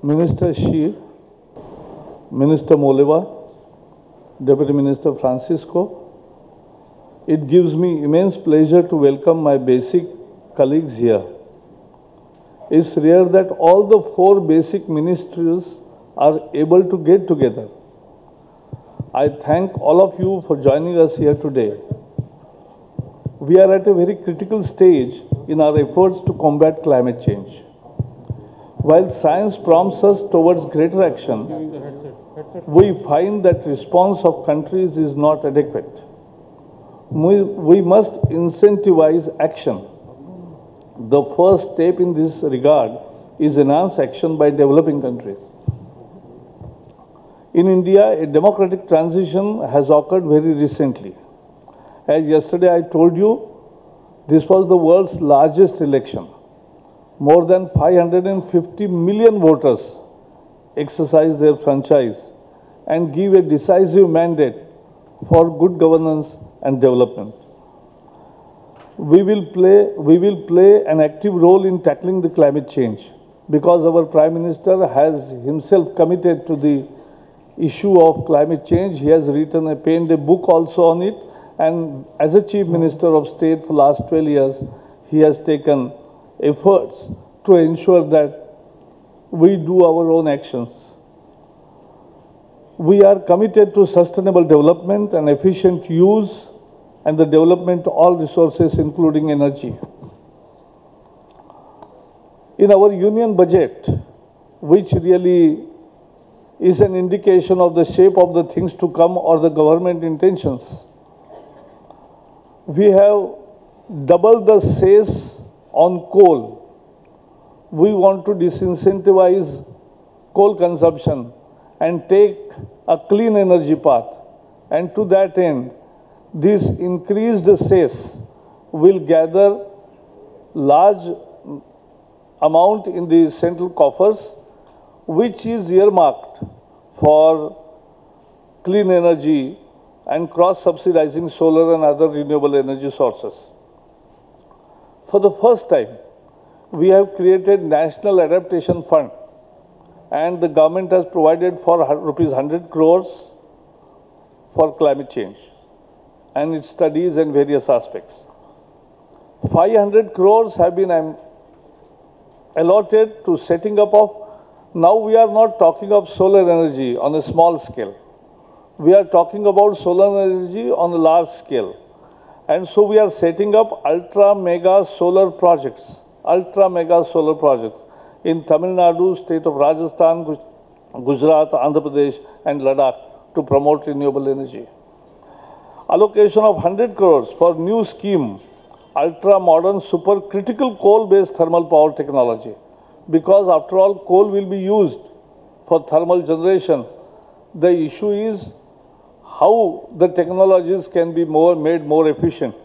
Minister Shri, Minister Moleva, Deputy Minister Francisco. It gives me immense pleasure to welcome my basic colleagues here. It's rare that all the four basic ministries are able to get together. I thank all of you for joining us here today. We are at a very critical stage in our efforts to combat climate change. While science prompts us towards greater action, we find that response of countries is not adequate. We must incentivize action. The first step in this regard is enhanced action by developing countries. In India, a democratic transition has occurred very recently. As yesterday I told you, this was the world's largest election. More than 550 million voters exercise their franchise and give a decisive mandate for good governance and development. We will play an active role in tackling the climate change because our Prime Minister has himself committed to the issue of climate change. He has penned a book also on it, and as a Chief Minister of State for last 12 years, he has taken efforts to ensure that we do our own actions. We are committed to sustainable development and efficient use and the development of all resources, including energy. In our union budget, which really is an indication of the shape of the things to come or the government intentions, we have doubled the cess on coal. We want to disincentivize coal consumption and take a clean energy path. And to that end, this increased cess will gather large amount in the central coffers, which is earmarked for clean energy and cross-subsidizing solar and other renewable energy sources. For the first time, we have created National Adaptation Fund, and the government has provided for rupees 100 crores for climate change and its studies and various aspects. 500 crores have been allotted to setting up of, now we are not talking of solar energy on a small scale. We are talking about solar energy on a large scale. And so we are setting up ultra-mega solar projects in Tamil Nadu, state of Rajasthan, Gujarat, Andhra Pradesh and Ladakh to promote renewable energy. Allocation of 100 crores for new scheme, ultra-modern supercritical coal-based thermal power technology. Because after all, coal will be used for thermal generation. The issue is how the technologies can be made more efficient.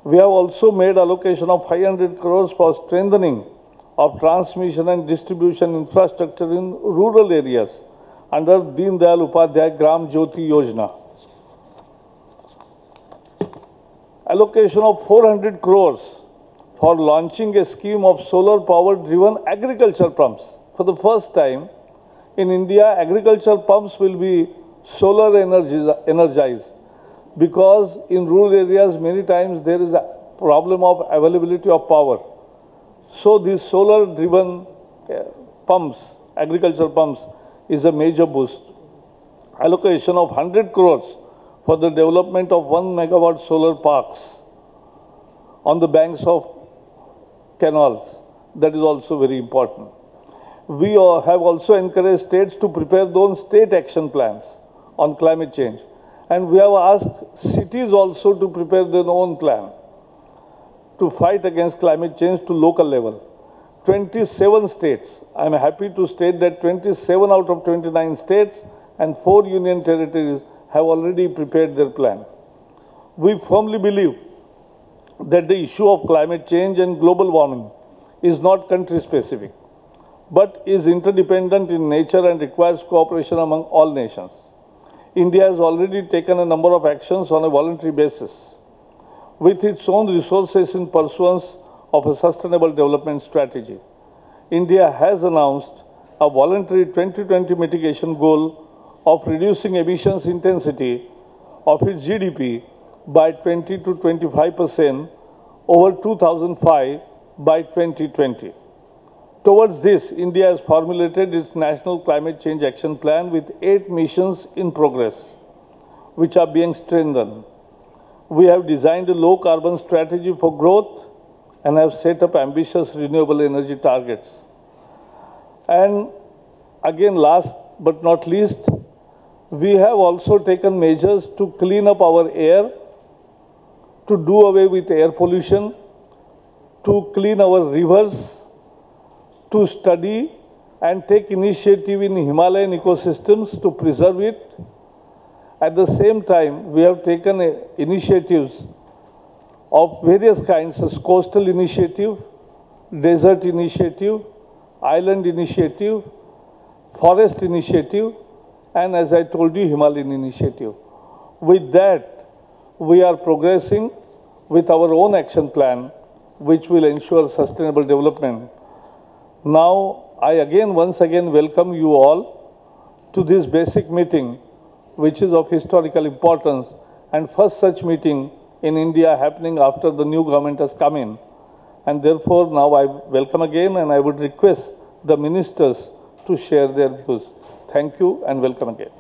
We have also made allocation of 500 crores for strengthening of transmission and distribution infrastructure in rural areas under Deen Dayal Upadhyay Gram Jyoti Yojana. Allocation of 400 crores for launching a scheme of solar power driven agriculture pumps. For the first time in India, agriculture pumps will be solar energized, because in rural areas many times there is a problem of availability of power. So these solar driven pumps, agriculture pumps, is a major boost. Allocation of 100 crores for the development of 1 megawatt solar parks on the banks of canals. That is also very important. We have also encouraged states to prepare their own state action plans on climate change. And we have asked cities also to prepare their own plan to fight against climate change to local level. 27 states, I am happy to state that 27 out of 29 states and 4 union territories have already prepared their plan. We firmly believe that the issue of climate change and global warming is not country specific, but is interdependent in nature and requires cooperation among all nations. India has already taken a number of actions on a voluntary basis with its own resources in pursuance of a sustainable development strategy. India has announced a voluntary 2020 mitigation goal of reducing emissions intensity of its GDP by 20 to 25% over 2005 by 2020. Towards this, India has formulated its National Climate Change Action Plan with 8 missions in progress, which are being strengthened. We have designed a low-carbon strategy for growth and have set up ambitious renewable energy targets. And again, last but not least, we have also taken measures to clean up our air, to do away with air pollution, to clean our rivers, to study and take initiative in Himalayan ecosystems to preserve it. At the same time, we have taken initiatives of various kinds, as coastal initiative, desert initiative, island initiative, forest initiative, and as I told you, Himalayan initiative. With that, we are progressing with our own action plan, which will ensure sustainable development. Now, I once again welcome you all to this basic meeting, which is of historical importance, and first such meeting in India happening after the new government has come in. And therefore, now I welcome again, and I would request the ministers to share their views. Thank you and welcome again.